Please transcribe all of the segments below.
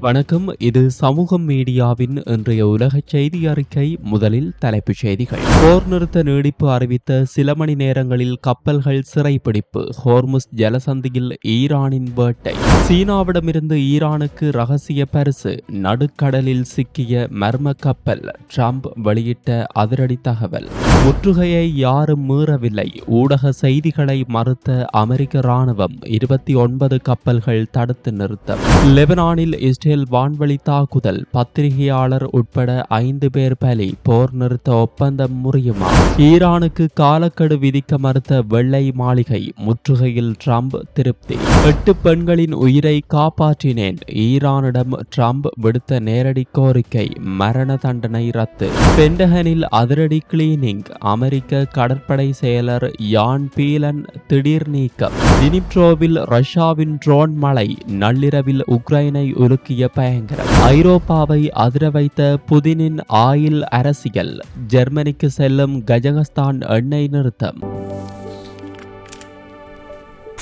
வணக்கம். இது சமூகம் மீடியாவின் இன்றைய உலக செய்தி அறிக்கை. முதலில் தலைப்புச் செய்திகள். போர் நிறுத்த நீடிப்பு அறிவித்த சில மணி நேரங்களில் கப்பல்கள் சிறைப்பிடிப்பு. ஹோர்முஸ் ஜலசந்தியில் ஈரானின் வேட்டை. சீனாவிடமிருந்து ஈரானுக்கு ரகசிய பரிசு. நடுக்கடலில் சிக்கிய மர்ம கப்பல். ட்ரம்ப் வெளியிட்ட அதிரடி தகவல். முற்றுகையை யாரும் மீறவில்லை. ஊடக செய்திகளை மறுத்த அமெரிக்க ராணுவம். 29 கப்பல்கள் தடுத்து நிறுத்தம். லெபனானில் இஸ்ரேல் வான்வழி தாக்குதல். பத்திரிகையாளர் உட்பட 5 பேர் பலி. போர் நிறுத்த ஒப்பந்தம் முறியுமா? ஈரானுக்கு காலக்கெடு விதிக்க மறுத்த வெள்ளை மாளிகை. முற்றுகையில் ட்ரம்ப் திருப்தி. 8 பெண்களின் உயிரை காப்பாற்றினேன். ஈரானிடம் ட்ரம்ப் விடுத்த நேரடி கோரிக்கை. மரண தண்டனை ரத்து. பென்டகனில் அதிரடி கிளீனிங். அமெரிக்க கடற்படை செயலர் யான் பீலன் திடீர் நீக்கம். டினிப்ரோவில் ரஷ்யாவின் ட்ரோன் மழை. நள்ளிரவில் உக்ரைனை உலுக்கிய பயங்கரம். ஐரோப்பாவை அதிர வைத்த புதினின் ஆயில் அரசியல். ஜெர்மனிக்கு செல்லும் கஜகஸ்தான் எண்ணெய் நிறுத்தம்.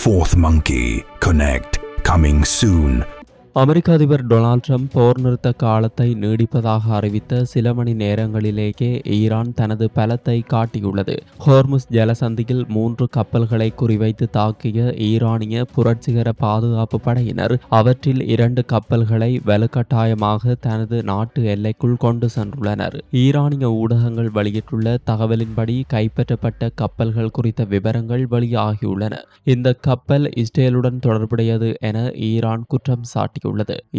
Fourth Monkey Connect coming soon. அமெரிக்க அதிபர் டொனால்ட் ட்ரம்ப் போர் நிறுத்த காலத்தை நீடிப்பதாக அறிவித்த சில மணி நேரங்களிலேயே ஈரான் தனது பலத்தை காட்டியுள்ளது. ஹோர்முஸ் ஜலசந்தியில் 3 கப்பல்களை குறிவைத்து தாக்கிய ஈரானிய புரட்சிகர பாதுகாப்பு படையினர் அவற்றில் 2 கப்பல்களை வலுக்கட்டாயமாக தனது நாட்டு எல்லைக்குள் கொண்டு சென்றுள்ளனர். ஈரானிய ஊடகங்கள் வெளியிட்டுள்ள தகவலின்படி கைப்பற்றப்பட்ட கப்பல்கள் குறித்த விவரங்கள் வெளியாகியுள்ளன. இந்த கப்பல் இஸ்ரேலுடன் தொடர்புடையது என ஈரான் குற்றம் சாட்டியுள்ளது.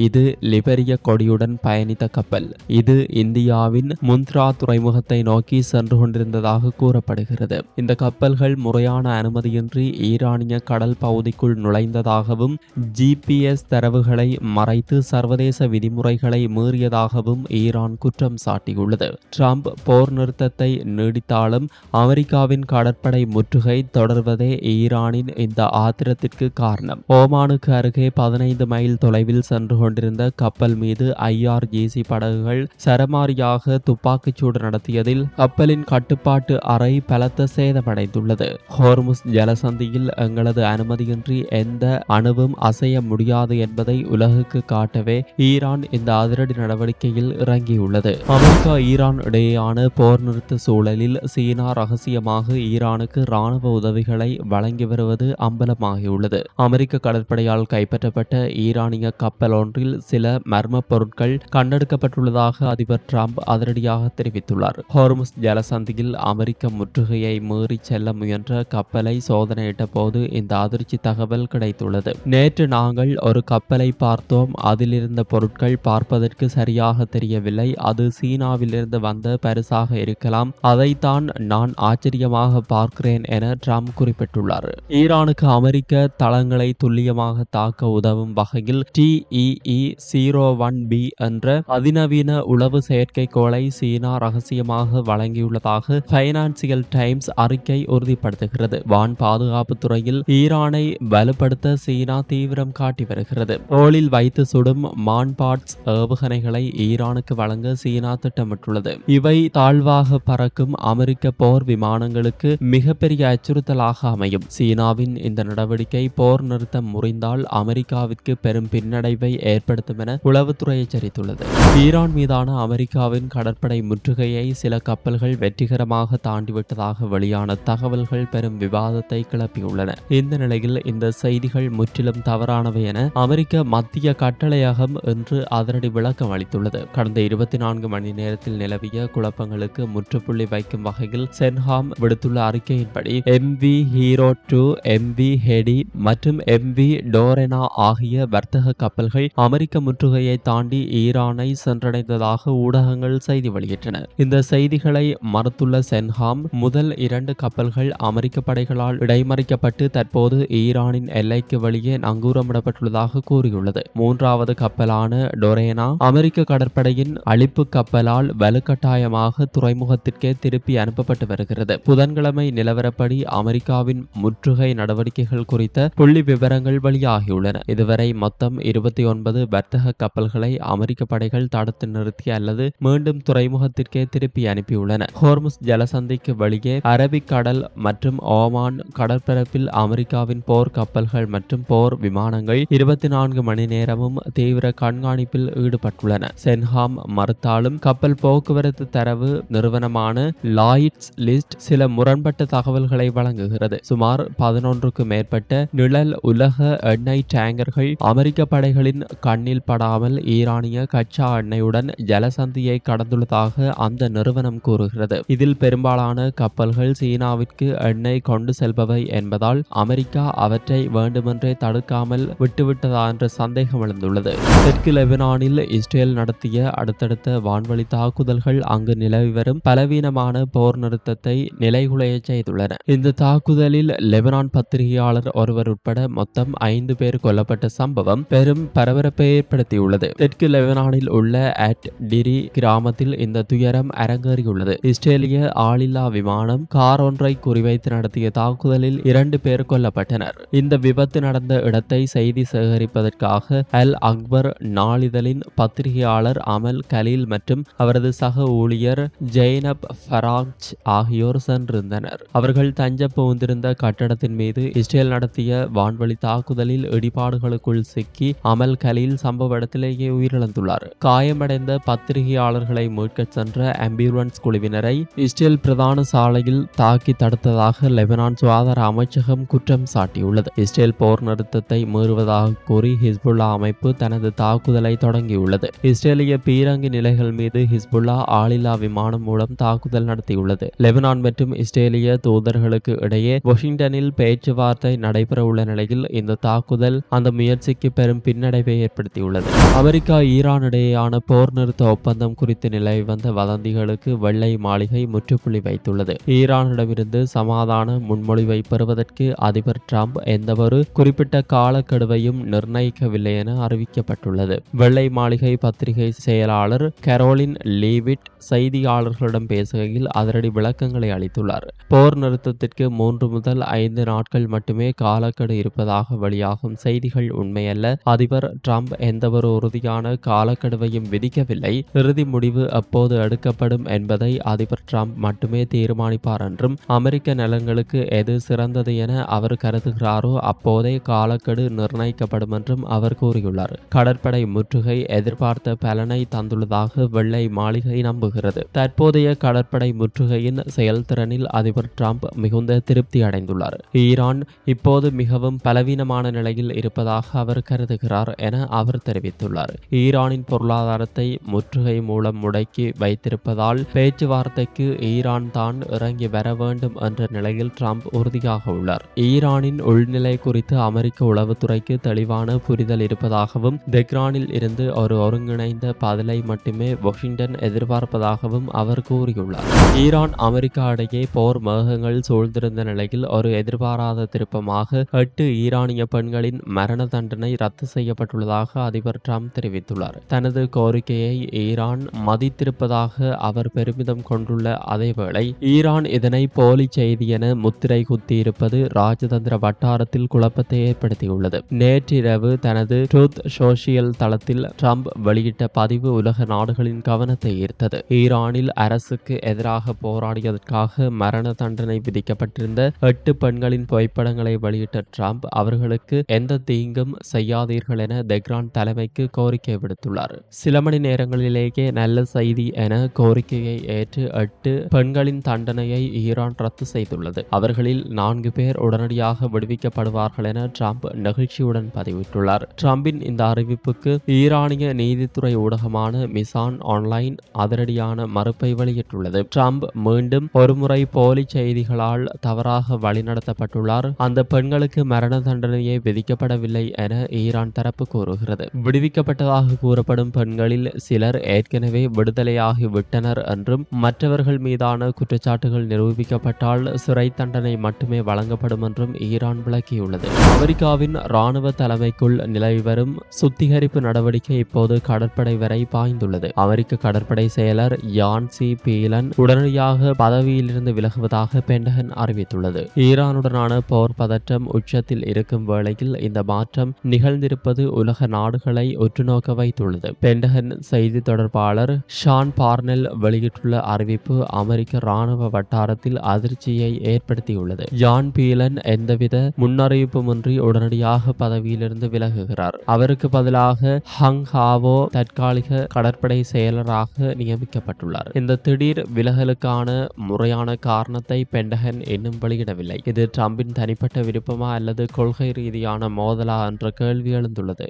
இது லிபெரிய கொடியுடன் பயணித்த கப்பல். இது இந்தியாவின் முந்த்ரா துறைமுகத்தை நோக்கி சென்று கொண்டிருந்ததாக கூறப்படுகிறது. இந்த கப்பல்கள் முறையான அனுமதியின்றி ஈரானிய கடல் பகுதிக்குள் நுழைந்ததாகவும் GPS தரவுகளை மறைத்து சர்வதேச விதிமுறைகளை மீறியதாகவும் ஈரான் குற்றம் சாட்டியுள்ளது. ட்ரம்ப் போர் நிறுத்தத்தை நீடித்தாலும் அமெரிக்காவின் கடற்படை முற்றுகை தொடர்வதே ஈரானின் இந்த ஆத்திரத்திற்கு காரணம். ஓமானுக்கு அருகே 15 மைல் தொலைவில் சென்று கொண்டிருந்த கப்பல் மீது IRGC படகுகள் சரமாரியாக துப்பாக்கிச்சூடு நடத்தியதில் கப்பலின் கட்டுப்பாட்டு அறை பலத்த சேதமடைந்துள்ளது. ஹோர்முஸ் ஜலசந்தியில் எங்களது அனுமதியின்றி எந்த அணுவும் அசைய முடியாது என்பதை உலகுக்கு காட்டவே ஈரான் இந்த அதிரடி நடவடிக்கையில் இறங்கியுள்ளது. அமெரிக்கா ஈரான் இடையேயான போர் நிறுத்த சூழலில் சீனா ரகசியமாக ஈரானுக்கு ராணுவ உதவிகளை வழங்கி வருவது அம்பலமாகியுள்ளது. அமெரிக்க கடற்படையால் கைப்பற்றப்பட்ட ஈரானிய கப்பல் ஒன்றில் சில மர்ம பொருட்கள் கண்டெடுக்கப்பட்டுள்ளதாக அதிபர் ட்ரம்ப் அதிரடியாக தெரிவித்துள்ளார். ஹோர்முஸ் ஜலசந்தியில் அமெரிக்க முற்றுகையை மீறி செல்ல முயன்ற கப்பலை சோதனையிட்ட போது இந்த அதிர்ச்சி தகவல் கிடைத்துள்ளது. நேற்று நாங்கள் ஒரு கப்பலை பார்த்தோம். அதில் இருந்த பொருட்கள் பார்ப்பதற்கு சரியாக தெரியவில்லை. அது சீனாவிலிருந்து வந்த பரிசாக இருக்கலாம். அதைத்தான் நான் ஆச்சரியமாக பார்க்கிறேன் என ட்ரம்ப் குறிப்பிட்டுள்ளார். ஈரானுக்கு அமெரிக்க தளங்களை துல்லியமாக தாக்க உதவும் வகையில் TEE-01B என்ற அதிநவீன உளவு செயற்கைக்கோளை சீனா ரகசியமாக வழங்கியுள்ளதாக பைனான்சியல் டைம்ஸ் அறிக்கை உறுதிப்படுத்துகிறது. வான் பாதுகாப்பு துறையில் ஈரானை வலுப்படுத்த சீனா தீவிரம் காட்டி வருகிறது. தோளில் வைத்து சுடும் மான்பாட்ஸ் ஏவுகணைகளை ஈரானுக்கு வழங்க சீனா திட்டமிட்டுள்ளது. இவை தாழ்வாக பறக்கும் அமெரிக்க போர் விமானங்களுக்கு மிகப்பெரிய அச்சுறுத்தலாக அமையும். சீனாவின் இந்த நடவடிக்கை போர் நிறுத்தம் முறிந்தால் அமெரிக்காவிற்கு பெரும் பின்னடைவை ஏற்படுத்தும் என உளவுத்துறை எச்சரித்துள்ளது. ஈரான் மீதான அமெரிக்காவின் கடற்படை முற்றுகையை சில கப்பல்கள் வெற்றிகரமாக தாண்டிவிட்டதாக வெளியான தகவல்கள் பெரும் விவாதத்தை கிளப்பியுள்ளன. இந்த நிலையில் இந்த செய்திகள் முற்றிலும் தவறானவை என அமெரிக்க மத்திய கட்டளையகம் இன்று அதிரடி விளக்கம் அளித்துள்ளது. கடந்த 24 மணி நேரத்தில் நிலவிய குழப்பங்களுக்கு முற்றுப்புள்ளி வைக்கும் வகையில் சென்ஹாம் விடுத்துள்ள அறிக்கையின்படி MV ஹீரோ 2, MV ஹெடி மற்றும் MV டோரெனா ஆகிய வர்த்தக கப்பல்கள் அமெரிக்க முற்றுகையை தாண்டி ஈரானை சென்றடைந்ததாக ஊடகங்கள் செய்தி வெளியிட்டன. இந்த செய்திகளை மறுத்துள்ள சென்ஹாம் முதல் 2 கப்பல்கள் அமெரிக்க படைகளால் இடைமறிக்கப்பட்டு தற்போது ஈரானின் எல்லைக்கு வெளியே நங்கூரமிடப்பட்டுள்ளதாக கூறியுள்ளது. 3வது கப்பலான டொரேனா அமெரிக்க கடற்படையின் அழிப்பு கப்பலால் வலுக்கட்டாயமாக துறைமுகத்திற்கே திருப்பி அனுப்பப்பட்டு வருகிறது. புதன்கிழமை நிலவரப்படி அமெரிக்காவின் முற்றுகை நடவடிக்கைகள் குறித்த புள்ளி விவரங்கள் வெளியாகியுள்ளன. இதுவரை மொத்தம் 29 வர்த்தக கப்பல்களை அமெரிக்க படைகள் தடுத்து நிறுத்தி அல்லது மீண்டும் துறைமுகத்திற்கே திருப்பி அனுப்பியுள்ளன. ஹோர்முஸ் ஜலசந்திக்கு வெளியே அரபிக் கடல் மற்றும் ஓமான் கடற்பரப்பில் அமெரிக்காவின் போர் கப்பல்கள் மற்றும் போர் விமானங்கள் 24 மணி நேரமும் தீவிர கண்காணிப்பில் ஈடுபட்டுள்ளன. சென்ஹாம் மறுத்தாலும் கப்பல் போக்குவரத்து தரவு நிறுவனமான லாயிட்ஸ் லிஸ்ட் சில முரண்பட்ட தகவல்களை வழங்குகிறது. சுமார் 11க்கும் மேற்பட்ட நிழல் உலக எண்ணெய் டேங்கர்கள் அமெரிக்க படைகளின் கண்ணில் படாமல் ஈரானிய கச்சா எண்ணெயுடன் ஜலசந்தியை கடந்துள்ளதாக அந்த நிறுவனம் கூறுகிறது. இதில் பெரும்பாலான கப்பல்கள் சீனாவிற்கு எண்ணெய் கொண்டு செல்பவை என்பதால் அமெரிக்கா அவற்றை வேண்டுமென்றே தடுக்காமல் விட்டுவிட்டதா என்ற சந்தேகம் எழுந்துள்ளது. தெற்கு லெபனானில் இஸ்ரேல் நடத்திய அடுத்தடுத்த வான்வழி தாக்குதல்கள் அங்கு நிலவி வரும் பலவீனமான போர் நிறுத்தத்தை நிலைகுலைய செய்துள்ளன. இந்த தாக்குதலில் லெபனான் பத்திரிகையாளர் ஒருவர் உட்பட மொத்தம் 5 பேர் கொல்லப்பட்ட சம்பவம் பெரும் பரபரப்பை ஏற்படுத்தியுள்ளது. தெற்கு லெபனானில் உள்ள அட் டிரி கிராமத்தில் இந்த துயரம் அரங்கேறியுள்ளது. இஸ்ரேலிய ஆளில்லா விமானம் கார் ஒன்றை குறிவைத்து நடத்திய தாக்குதலில் 2 பேர் கொல்லப்பட்டனர். இந்த விபத்து நடந்த இடத்தை செய்தி சேகரிப்பதற்காக அல் அக்பர் நாளிதழின் பத்திரிகையாளர் அமல் கலீல் மற்றும் அவரது சக ஊழியர் ஜெய்னப் ஃபராஜ் ஆகியோர் சென்றிருந்தனர். அவர்கள் தஞ்ச புகுந்திருந்த கட்டடத்தின் மீது இஸ்ரேல் நடத்திய வான்வழி தாக்குதலில் இடிபாடுகளுக்குள் சிக்கி அமல் கலீல் சம்பவ இடத்திலேயே உயிரிழந்துள்ளார். காயமடைந்த பத்திரிகையாளர்களை மீட்கச் சென்ற ஆம்புலன்ஸ் குழுவினரை இஸ்ரேல் பிரதான சாலையில் தாக்கி தடுத்ததாக லெபனான் சுகாதார அமைச்சகம் குற்றம் சாட்டியுள்ளது. இஸ்ரேல் போர் நிறுத்தத்தை மீறுவதாக கூறி ஹிஸ்புல்லா அமைப்பு தனது தாக்குதலை தொடங்கியுள்ளது. இஸ்ரேலிய பீரங்கி நிலைகள் மீது ஹிஸ்புல்லா ஆளில்லா விமானம் மூலம் தாக்குதல் நடத்தியுள்ளது. லெபனான் மற்றும் இஸ்ரேலிய தூதர்களுக்கு இடையே வாஷிங்டனில் பேச்சுவார்த்தை நடைபெற உள்ள நிலையில் இந்த தாக்குதல் அந்த முயற்சிக்கு பெரும் பின்னடைவை ஏற்படுத்தியுள்ளது. அமெரிக்கா ஈரான் இடையேயான போர் நிறுத்த ஒப்பந்தம் குறித்து நிலவி வந்த வதந்திகளுக்கு வெள்ளை மாளிகை முற்றுப்புள்ளி வைத்துள்ளது. ஈரானிடமிருந்து சமாதான முன்மொழிவை பெறுவதற்கு அதிபர் டிரம்ப் எந்தவொரு குறிப்பிட்ட காலக்கெடுவையும் நிர்ணயிக்கவில்லை என அறிவிக்கப்பட்டுள்ளது. வெள்ளை மாளிகை பத்திரிகை செயலாளர் கரோலின் லீவிட் செய்தியாளர்களிடம் பேசுகையில் அதிரடி விளக்கங்களை அளித்துள்ளார். போர் நிறுத்தத்திற்கு 3 முதல் 5 நாட்கள் மட்டுமே காலக்கெடு இருப்பதாக வெளியாகும் செய்திகள் உண்மையல்ல. அதிபர் டிரம்ப் எந்தவொரு உறுதியான காலக்கெடுவையும் விதிக்கவில்லை. இறுதி முடிவு எப்போது எடுக்கப்படும் என்பதை அதிபர் டிரம்ப் மட்டுமே தீர்மானிப்பார் என்றும் அமெரிக்க நலன்களுக்கு எது சிறந்தது என அவர் கருதுகிறாரோ அப்போதே காலக்கெடு நிர்ணயிக்கப்படும் என்றும் அவர் கூறியுள்ளார். கடற்படை முற்றுகை எதிர்பார்த்த பலனை தந்துள்ளதாக வெள்ளை மாளிகை நம்புகிறது. தற்போதைய கடற்படை முற்றுகையின் செயல்திறனில் அதிபர் டிரம்ப் மிகுந்த திருப்தி அடைந்துள்ளார். ஈரான் இப்போது மிகவும் பலவீனமான நிலையில் இருப்பதாக அவர் கருதுகிறார் என அவர் தெரிவித்துள்ளார். ஈரானின் பொருளாதாரத்தை முற்றுகை மூலம் முடக்கி வைத்திருப்பதால் பேச்சுவார்த்தைக்கு ஈரான் தான் இறங்கி வர வேண்டும் என்ற நிலையில் டிரம்ப் உறுதியாக உள்ளார். ஈரானின் உள்நிலை குறித்து அமெரிக்க உளவுத்துறைக்கு தெளிவான புரிதல் இருப்பதாகவும் தெஹ்ரானில் இருந்து ஒரு ஒருங்கிணைந்த பதிலை மட்டுமே வாஷிங்டன் எதிர்பார்ப்பதாகவும் அவர் கூறியுள்ளார். ஈரான் அமெரிக்கா இடையே போர் மேகங்கள் சூழ்ந்திருந்த நிலையில் ஒரு எதிர்பாராத திருப்பமாக 8 ஈரானிய பெண்களின் மரண தண்டனை ரத்து செய்யப்பட்டுள்ளதாக அதிபர் டிரம்ப் தெரிவித்துள்ளார். தனது கோரிக்கையை ஈரான் மதித்திருப்பதாக அவர் பெருமிதம் கொண்டுள்ள அதேவேளை ஈரான் இதனை போலி செய்தி என முத்திரை குத்தியிருப்பது ராஜதந்திர வட்டாரத்தில் குழப்பத்தை ஏற்படுத்தியுள்ளது. நேற்றிரவு தனது ட்ரூத் சோஷியல் தளத்தில் டிரம்ப் வெளியிட்ட பதிவு உலக நாடுகளின் கவனத்தை ஈர்த்தது. ஈரானில் அரசுக்கு எதிராக போராடியதற்காக மரண தண்டனை விதிக்கப்பட்டிருந்த 8 பெண்களின் புகைப்படங்களை வெளியிட்ட டிரம்ப் அவர்களுக்கு எந்த தீங்கும் செய்யாதீர்கள் என தெஹ்ரான் தலைமைக்கு கோரிக்கை விடுத்துள்ளார். சில மணி நேரங்களிலேயே நல்ல செய்தி என கோரிக்கையை ஏற்று 8 பெண்களின் தண்டனையை ஈரான் ரத்து செய்துள்ளது. அவர்களில் 4 பேர் உடனடியாக விடுவிக்கப்படுவார்கள் என டிரம்ப் நெகிழ்ச்சியுடன் பதிவிட்டுள்ளார். டிரம்பின் இந்த அறிவிப்புக்கு ஈரானிய நீதித்துறை ஊடகமான மிசான் ஆன்லைன் அதிரடியான மறுப்பை வெளியிட்டுள்ளது. டிரம்ப் மீண்டும் ஒருமுறை போலி செய்திகளால் தவறாக வழிநடத்தப்பட்டுள்ளார். அந்த பெண்களுக்கு மரண தண்டனையை விதிக்கப்படவில்லை என ஈரான் தரப்பு கூறுகிறது. விடுவிக்கப்பட்டதாக கூறப்படும் பெண்களில் சிலர் ஏற்கனவே விடுதலையாகி விட்டனர் என்றும் மற்றவர்கள் மீதான குற்றச்சாட்டுகள் நிரூபிக்கப்பட்டால் சிறை தண்டனை மட்டுமே வழங்கப்படும் என்றும் ஈரான் விளக்கியுள்ளது. அமெரிக்காவின் இராணுவ தலைமைக்குள் நிலவி வரும் சுத்திகரிப்பு நடவடிக்கை இப்போது கடற்படை வரை பாய்ந்துள்ளது. அமெரிக்க கடற்படை செயலர் யான் சி பீலன் உடனடியாக பதவியிலிருந்து விலகுவதாக பென்டகன் அறிவித்துள்ளது. ஈரானுடனான போர் பதற்றம் உச்சத்தில் இருக்கும் வேளையில் இந்த மாற்றம் நிகழ்ந்திருப்பது இருப்பது உலக நாடுகளை உற்றுநோக்க வைத்துள்ளது. பென்டகன் செய்தி தொடர்பாளர் ஷான் பார்னெல் வெளியிட்டுள்ள அறிவிப்பு அமெரிக்க ராணுவ வட்டாரத்தில் அதிர்ச்சியை ஏற்படுத்தியுள்ளது. ஜான் பீலன் எந்தவித முன்னறிவிப்புமின்றி உடனடியாக பதவியிலிருந்து விலகுகிறார். அவருக்கு பதிலாக ஹங் ஹாவோ தற்காலிக கடற்படை செயலராக நியமிக்கப்பட்டுள்ளார். இந்த திடீர் விலகலுக்கான முறையான காரணத்தை பென்டகன் இன்னும் வெளியிடவில்லை. இது ட்ரம்பின் தனிப்பட்ட விருப்பமா அல்லது கொள்கை ரீதியான மோதலா என்ற கேள்வி எழுந்துள்ளது.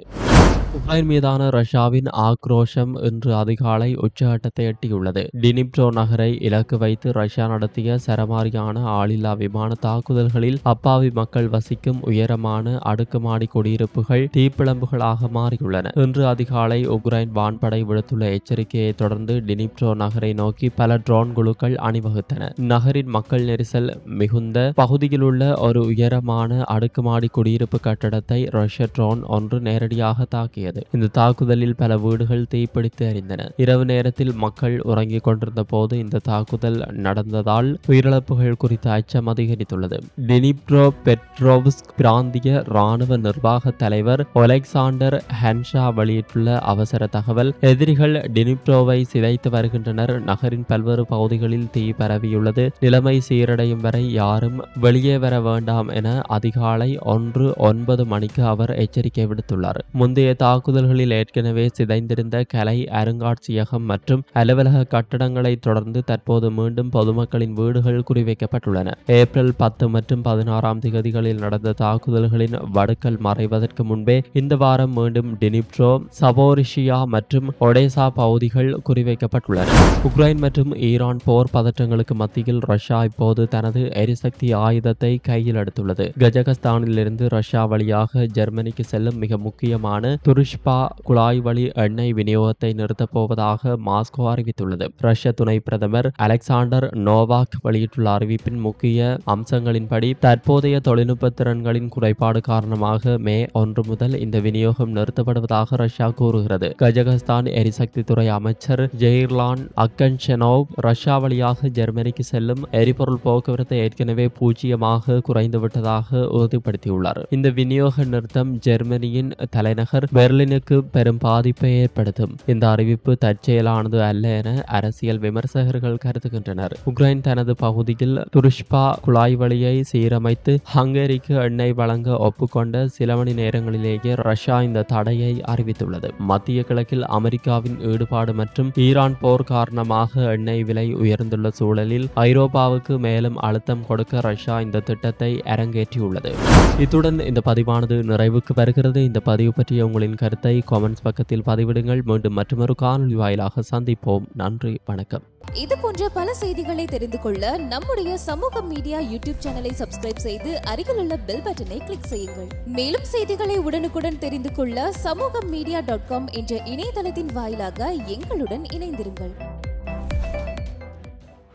உக்ரைன் மீதான ரஷ்யாவின் ஆக்ரோஷம் இன்று அதிகாலை உச்சகட்டத்தை எட்டியுள்ளது. டினிப்ரோ நகரை இலக்கு வைத்து ரஷ்யா நடத்திய சரமாரியான ஆளில்லா விமான தாக்குதல்களில் அப்பாவி மக்கள் வசிக்கும் உயரமான அடுக்குமாடி குடியிருப்புகள் தீப்பிழம்புகளாக மாறியுள்ளன. இன்று அதிகாலை உக்ரைன் வான்படை விடுத்துள்ள எச்சரிக்கையை தொடர்ந்து டினிப்ரோ நகரை நோக்கி பல ட்ரோன் குழுக்கள் அணிவகுத்தன. நகரின் மக்கள் நெரிசல் மிகுந்த பகுதியில் உள்ள ஒரு உயரமான அடுக்குமாடி குடியிருப்பு கட்டடத்தை ரஷ்ய ட்ரோன் ஒன்று நேரடியாக தாக்கியது. இந்த தாக்குதலில் பல வீடுகள் தீப்பிடித்து எரிந்தன. இரவு நேரத்தில் மக்கள் உறங்கிக் கொண்டிருந்த போது இந்த தாக்குதல் நடந்ததால் உயிரிழப்புகள் குறித்த அச்சம் அதிகரித்துள்ளது. டினிப்ரோ பெட்ரோவ்ஸ்க் பிராந்திய ராணுவ நிர்வாக தலைவர் ஒலெக்சாண்டர் ஹென்ஷா வெளியிட்டுள்ள அவசர தகவல்: எதிரிகள் டினிப்ரோவை சிதைத்து வருகின்றனர். நகரின் பல்வேறு பகுதிகளில் தீ பரவியுள்ளது. நிலைமை சீரடையும் வரை யாரும் வெளியே வர வேண்டாம் என அதிகாலை 1:09 மணிக்கு அவர் எச்சரிக்கை விடுத்துள்ளார். முந்தைய தாக்குதல்களில் ஏற்கனவே சிதைந்திருந்த கலை அருங்காட்சியகம் மற்றும் அலுவலக கட்டடங்களை தொடர்ந்து தற்போது மீண்டும் பொதுமக்களின் வீடுகள் குறிவைக்கப்பட்டுள்ளன. ஏப்ரல் 10 மற்றும் 16ஆம் தேதிகளில் நடந்த தாக்குதல்களின் வடுக்கள் மறைவதற்கு முன்பே இந்த வாரம் மீண்டும் டினிப்ரோ, சபோரிஷியா மற்றும் ஒடேசா பகுதிகள் குறிவைக்கப்பட்டுள்ளன. உக்ரைன் மற்றும் ஈரான் போர் பதற்றங்களுக்கு மத்தியில் ரஷ்யா இப்போது தனது எரிசக்தி ஆயுதத்தை கையில் எடுத்துள்ளது. கஜகஸ்தானிலிருந்து ரஷ்யா வழியாக ஜெர்மனிக்கு செல்லும் மிக முக்கியமான துருஷ்பா குழாய் வழி எண்ணெய் விநியோகத்தை நிறுத்தப் போவதாக மாஸ்கோ அறிவித்துள்ளது. ரஷ்ய துணை பிரதமர் அலெக்சாண்டர் நோவாக் வெளியிட்டுள்ள அறிவிப்பின் முக்கிய அம்சங்களின்படி தற்போதைய தொழில்நுட்ப திறன்களின் குறைபாடு காரணமாக மே 1 முதல் இந்த விநியோகம் நிறுத்தப்படுவதாக ரஷ்யா கூறுகிறது. கஜகஸ்தான் எரிசக்தி துறை அமைச்சர் ஜெயிர்லான் அக்கன்ஷெனோவ் ரஷ்யா வழியாக ஜெர்மனிக்கு செல்லும் எரிபொருள் போக்குவரத்து ஏற்கனவே பூஜ்ஜியமாக குறைந்துவிட்டதாக உறுதிப்படுத்தியுள்ளார். இந்த விநியோக நிறுத்தம் ஜெர்மனியின் தலைநகர் பெர்லினுக்கு பெரும் பாதிப்பை ஏற்படுத்தும். இந்த அறிவிப்பு தற்செயலானது அல்ல என அரசியல் விமர்சகர்கள் கருதுகின்றனர். உக்ரைன் தனது பகுதியில் துருஷ்பா குழாய் வழியை சீரமைத்து ஹங்கேரிக்கு எண்ணெய் வழங்க ஒப்புக்கொண்ட சில மணி நேரங்களிலேயே ரஷ்யா இந்த தடையை அறிவித்துள்ளது. மத்திய கிழக்கில் அமெரிக்காவின் ஈடுபாடு மற்றும் ஈரான் போர் காரணமாக எண்ணெய் விலை உயர்ந்துள்ள சூழலில் ஐரோப்பாவுக்கு மேலும் அழுத்தம் கொடுக்க ரஷ்யா இந்த திட்டத்தை அரங்கேற்றியுள்ளது. இத்துடன் இந்த பதிவானது நிறைவுக்கு வருகிறது. இந்த பதிவு பற்றிய உங்களின் கருத்தை காமெண்ட்ஸ் பக்கத்தில் பதிவிடுங்கள். மீண்டும் மற்றொரு காணொலி வாயிலாக சந்திப்போம். நன்றி, வணக்கம். இது போன்ற பல செய்திகளை தெரிந்து கொள்ள நம்முடைய சமூக மீடியா யூடியூப் சேனலை சப்ஸ்கிரைப் செய்து அருகிலுள்ள பெல் பட்டனை கிளிக் செய்யுங்கள். மேலும் செய்திகளை உடனுக்குடன் தெரிந்து கொள்ள சமூகமீடியா.com என்ற இணையதளத்தின் வாயிலாக எங்களுடன் இணைந்திருங்கள்.